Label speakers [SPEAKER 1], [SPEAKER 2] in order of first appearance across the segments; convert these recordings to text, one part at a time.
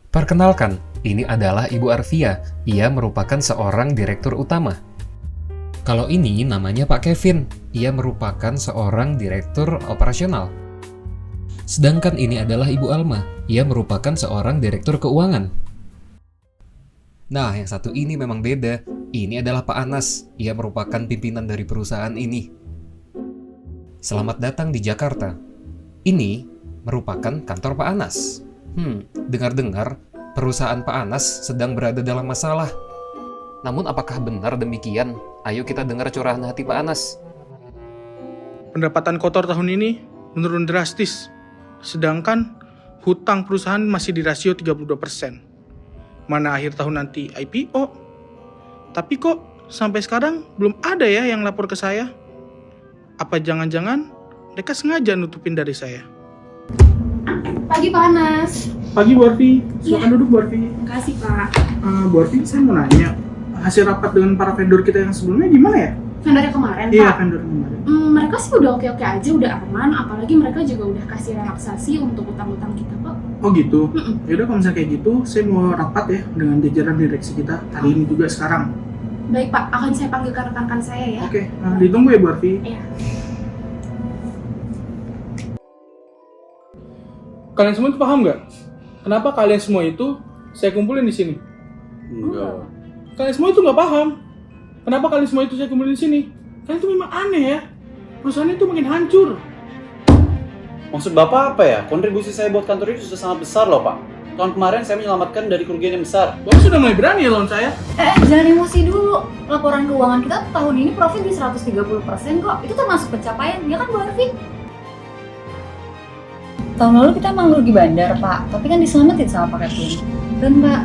[SPEAKER 1] Perkenalkan, ini adalah Ibu Arvia. Ia merupakan seorang direktur utama. Kalau ini namanya Pak Kevin. Ia merupakan seorang direktur operasional. Sedangkan ini adalah Ibu Alma. Ia merupakan seorang direktur keuangan. Nah, yang satu ini memang beda. Ini adalah Pak Anas. Ia merupakan pimpinan dari perusahaan ini. Selamat datang di Jakarta. Ini merupakan kantor Pak Anas. Dengar-dengar perusahaan Pak Anas sedang berada dalam masalah. Namun apakah benar demikian? Ayo kita dengar curahan hati Pak Anas.
[SPEAKER 2] Pendapatan kotor tahun ini menurun drastis. Sedangkan hutang perusahaan masih di rasio 32%. Mana akhir tahun nanti IPO? Tapi kok sampai sekarang belum ada ya yang lapor ke saya? Apa jangan-jangan mereka sengaja nutupin dari saya?
[SPEAKER 3] Pagi Pak Anas.
[SPEAKER 2] Pagi Bu Arfi, silakan duduk Bu Arfi.
[SPEAKER 3] Makasih Pak.
[SPEAKER 2] Bu Arfi, saya mau nanya, hasil rapat dengan para vendor kita yang sebelumnya gimana ya?
[SPEAKER 3] Vendor yang kemarin
[SPEAKER 2] Iya,
[SPEAKER 3] Pak.
[SPEAKER 2] vendor kemarin.
[SPEAKER 3] Mereka sih udah oke-oke aja, udah aman. Apalagi mereka juga udah kasih relaksasi untuk utang-utang kita kok.
[SPEAKER 2] Oh gitu? Yaudah kalau misalnya kayak gitu, saya mau rapat ya dengan jajaran direksi kita hari ini juga sekarang.
[SPEAKER 3] Baik Pak, akan saya panggilkan rekan-rekan saya ya.
[SPEAKER 2] Oke, ditunggu ya Bu Arfi.
[SPEAKER 3] Iya.
[SPEAKER 2] Kalian semua itu paham nggak? Kenapa kalian semua itu saya kumpulin di sini?
[SPEAKER 4] Enggak.
[SPEAKER 2] Kalian semua itu nggak paham. Kenapa kalian semua itu saya kumpulin di sini? Kalian itu memang aneh ya. Perusahaan itu makin hancur.
[SPEAKER 4] Maksud Bapak apa ya? Kontribusi saya buat kantor ini sudah sangat besar loh Pak. Tahun kemarin saya menyelamatkan dari kerugian yang besar.
[SPEAKER 2] Bapak sudah mulai berani ya lawan saya.
[SPEAKER 5] Jangan emosi dulu. Laporan keuangan kita tahun ini profit di 130% kok. Itu termasuk pencapaian, ya kan Bu Arfi? Tahun lalu kita emang rugi bandar, Pak. Tapi kan diselamatin sama Pak Kevin. Dan Pak,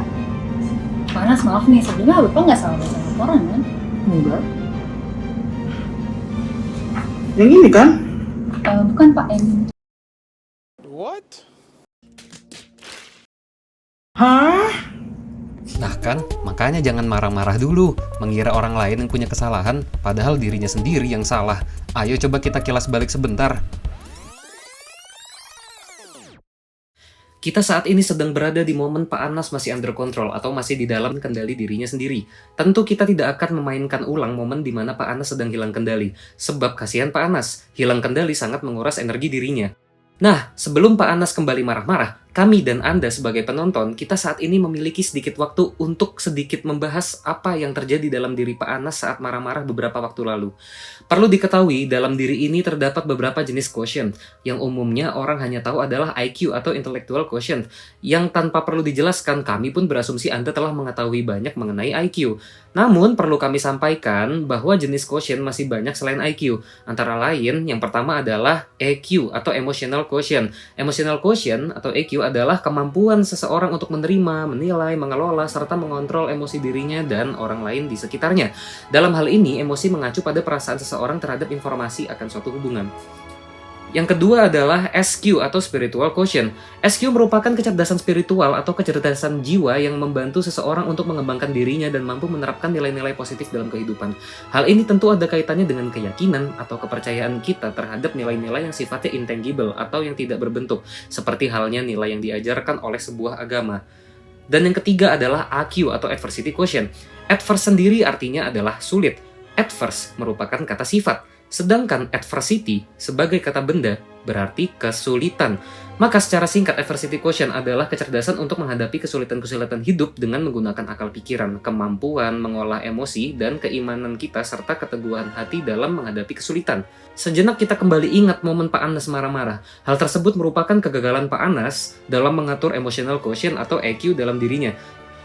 [SPEAKER 5] Panas maaf nih, sebelumnya Bapak nggak salah baca laporan kan?
[SPEAKER 2] Enggak. Yang ini kan?
[SPEAKER 5] Bukan Pak, yang ini.
[SPEAKER 2] Hah?
[SPEAKER 1] Nah kan, makanya jangan marah-marah dulu, mengira orang lain yang punya kesalahan, padahal dirinya sendiri yang salah. Ayo coba kita kilas balik sebentar. Kita saat ini sedang berada di momen Pak Anas masih under control atau masih di dalam kendali dirinya sendiri. Tentu kita tidak akan memainkan ulang momen di mana Pak Anas sedang hilang kendali. Sebab kasihan Pak Anas, hilang kendali sangat menguras energi dirinya. Nah, sebelum Pak Anas kembali marah-marah, kami dan Anda sebagai penonton, kita saat ini memiliki sedikit waktu untuk sedikit membahas apa yang terjadi dalam diri Pak Anas saat marah-marah beberapa waktu lalu. Perlu diketahui, dalam diri ini terdapat beberapa jenis quotient, yang umumnya orang hanya tahu adalah IQ atau intellectual quotient, yang tanpa perlu dijelaskan, kami pun berasumsi Anda telah mengetahui banyak mengenai IQ. Namun, perlu kami sampaikan bahwa jenis quotient masih banyak selain IQ. Antara lain, yang pertama adalah EQ atau emotional quotient. Emotional quotient atau EQ adalah kemampuan seseorang untuk menerima, menilai, mengelola, serta mengontrol emosi dirinya dan orang lain di sekitarnya. Dalam hal ini, emosi mengacu pada perasaan seseorang terhadap informasi akan suatu hubungan. Yang kedua adalah SQ atau spiritual quotient. SQ merupakan kecerdasan spiritual atau kecerdasan jiwa yang membantu seseorang untuk mengembangkan dirinya dan mampu menerapkan nilai-nilai positif dalam kehidupan. Hal ini tentu ada kaitannya dengan keyakinan atau kepercayaan kita terhadap nilai-nilai yang sifatnya intangible atau yang tidak berbentuk, seperti halnya nilai yang diajarkan oleh sebuah agama. Dan yang ketiga adalah AQ atau adversity quotient. Adverse sendiri artinya adalah sulit. Adverse merupakan kata sifat. Sedangkan adversity sebagai kata benda berarti kesulitan. Maka secara singkat adversity quotient adalah kecerdasan untuk menghadapi kesulitan-kesulitan hidup dengan menggunakan akal pikiran, kemampuan mengolah emosi, dan keimanan kita serta keteguhan hati dalam menghadapi kesulitan. Sejenak kita kembali ingat momen Pak Anas marah-marah. Hal tersebut merupakan kegagalan Pak Anas dalam mengatur emotional quotient atau EQ dalam dirinya.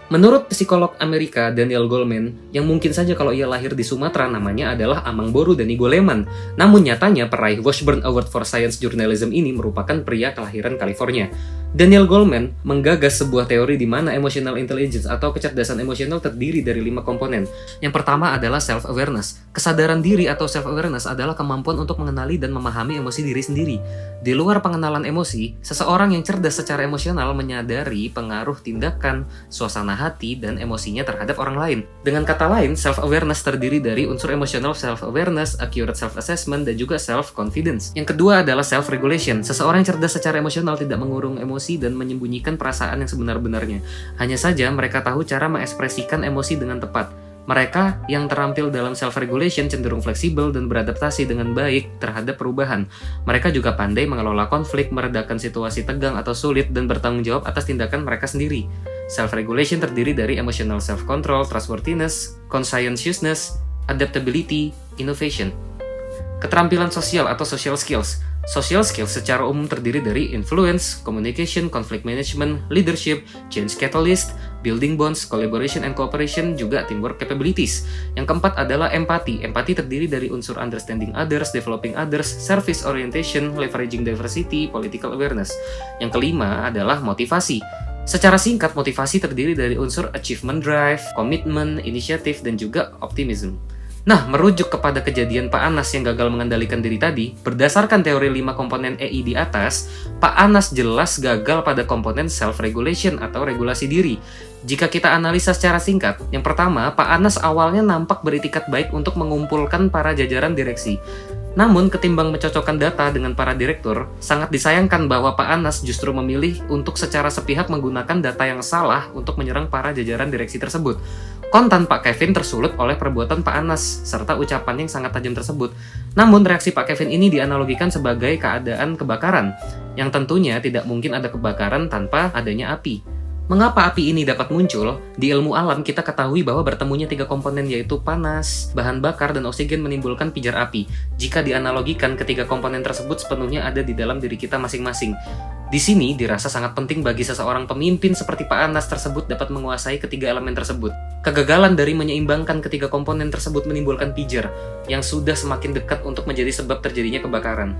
[SPEAKER 1] Menurut psikolog Amerika Daniel Goleman, yang mungkin saja kalau ia lahir di Sumatera namanya adalah Amang Boru Dani Goleman. Namun nyatanya peraih Washburn Award for Science Journalism ini merupakan pria kelahiran California. Daniel Goleman menggagas sebuah teori di mana emotional intelligence atau kecerdasan emosional terdiri dari 5 komponen. Yang pertama adalah self-awareness. Kesadaran diri atau self-awareness adalah kemampuan untuk mengenali dan memahami emosi diri sendiri. Di luar pengenalan emosi, seseorang yang cerdas secara emosional menyadari pengaruh tindakan, suasana hati, dan emosinya terhadap orang lain. Dengan kata lain, self-awareness terdiri dari unsur emotional self-awareness, accurate self-assessment, dan juga self-confidence. Yang kedua adalah self-regulation. Seseorang yang cerdas secara emosional tidak mengurung emosi dan menyembunyikan perasaan yang sebenar-benarnya. Hanya saja mereka tahu cara mengekspresikan emosi dengan tepat. Mereka yang terampil dalam self-regulation cenderung fleksibel dan beradaptasi dengan baik terhadap perubahan. Mereka juga pandai mengelola konflik, meredakan situasi tegang atau sulit, dan bertanggung jawab atas tindakan mereka sendiri. Self-regulation terdiri dari emotional self-control, trustworthiness, conscientiousness, adaptability, innovation. Keterampilan sosial atau social skills. Social skills secara umum terdiri dari influence, communication, conflict management, leadership, change catalyst, building bonds, collaboration and cooperation, juga teamwork capabilities. Yang keempat adalah empati. Empati terdiri dari unsur understanding others, developing others, service orientation, leveraging diversity, political awareness. Yang kelima adalah motivasi. Secara singkat, motivasi terdiri dari unsur achievement drive, commitment, initiative, dan juga optimism. Nah, merujuk kepada kejadian Pak Anas yang gagal mengendalikan diri tadi, berdasarkan teori 5 komponen EI di atas, Pak Anas jelas gagal pada komponen self-regulation atau regulasi diri. Jika kita analisa secara singkat, yang pertama, Pak Anas awalnya nampak beritikat baik untuk mengumpulkan para jajaran direksi. Namun, ketimbang mencocokkan data dengan para direktur, sangat disayangkan bahwa Pak Anas justru memilih untuk secara sepihak menggunakan data yang salah untuk menyerang para jajaran direksi tersebut. Kontan Pak Kevin tersulut oleh perbuatan Pak Anas, serta ucapan yang sangat tajam tersebut. Namun, reaksi Pak Kevin ini dianalogikan sebagai keadaan kebakaran, yang tentunya tidak mungkin ada kebakaran tanpa adanya api. Mengapa api ini dapat muncul? Di ilmu alam kita ketahui bahwa bertemunya 3 komponen yaitu panas, bahan bakar, dan oksigen menimbulkan pijar api. Jika dianalogikan, ketiga komponen tersebut sepenuhnya ada di dalam diri kita masing-masing. Di sini dirasa sangat penting bagi seseorang pemimpin seperti Pak Anas tersebut dapat menguasai ketiga elemen tersebut. Kegagalan dari menyeimbangkan ketiga komponen tersebut menimbulkan pijar yang sudah semakin dekat untuk menjadi sebab terjadinya kebakaran.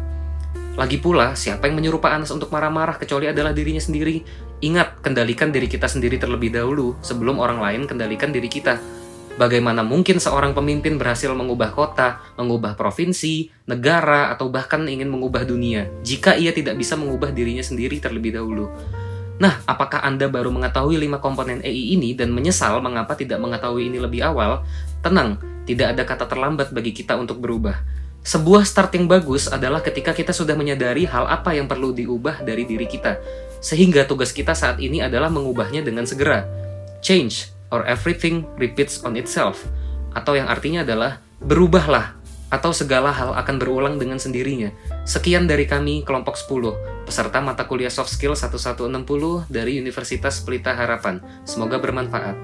[SPEAKER 1] Lagi pula, siapa yang menyuruh Pak Anas untuk marah-marah kecuali adalah dirinya sendiri? Ingat, kendalikan diri kita sendiri terlebih dahulu sebelum orang lain kendalikan diri kita. Bagaimana mungkin seorang pemimpin berhasil mengubah kota, mengubah provinsi, negara, atau bahkan ingin mengubah dunia jika ia tidak bisa mengubah dirinya sendiri terlebih dahulu? Nah, apakah Anda baru mengetahui 5 komponen EI ini dan menyesal mengapa tidak mengetahui ini lebih awal? Tenang, tidak ada kata terlambat bagi kita untuk berubah. Sebuah start yang bagus adalah ketika kita sudah menyadari hal apa yang perlu diubah dari diri kita. Sehingga tugas kita saat ini adalah mengubahnya dengan segera. Change, or everything repeats on itself. Atau yang artinya adalah, berubahlah, atau segala hal akan berulang dengan sendirinya. Sekian dari kami, kelompok 10, peserta mata kuliah Soft Skill 1160 dari Universitas Pelita Harapan. Semoga bermanfaat.